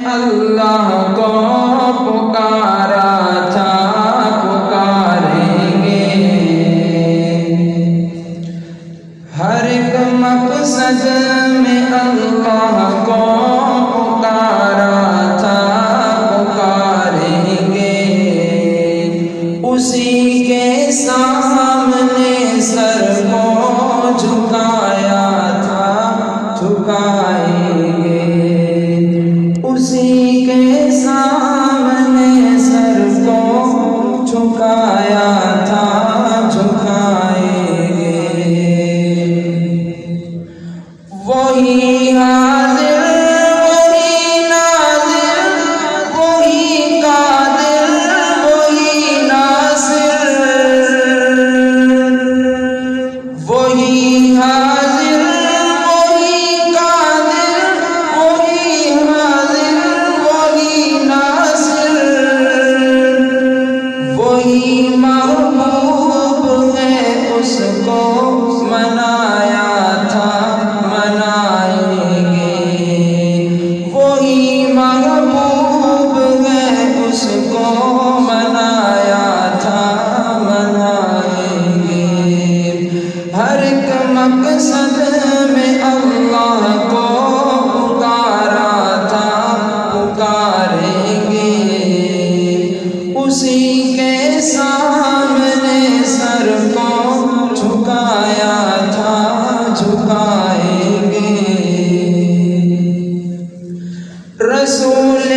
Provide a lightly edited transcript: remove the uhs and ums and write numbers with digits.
اللہ کو پکارا تھا پکاریں گے، ہر ایک مقصد میں اللہ کو پکارا تھا پکاریں گے، اسی کے سامنے سر کو جھکایا تھا جھکائیں گے، اسی کے سامنے سر کو جھکایا تھا جھکائیں گے، وہی حاضر وہی ناظر وہی قادر وہی ناصر، وہی حاضر وہی قادر وہی حاضر وہی ناصر، وہی محبوب ہے اس کو منایا تھا منائیں گے، وہی محبوب ہے اس کو منایا تھا منائیں گے، ہر ایک مقصد میں اللہ کو پکارا تھا پکاریں گے، اسی کے سامنے سر کو جھکایا تھا جھکائیں گے، رسول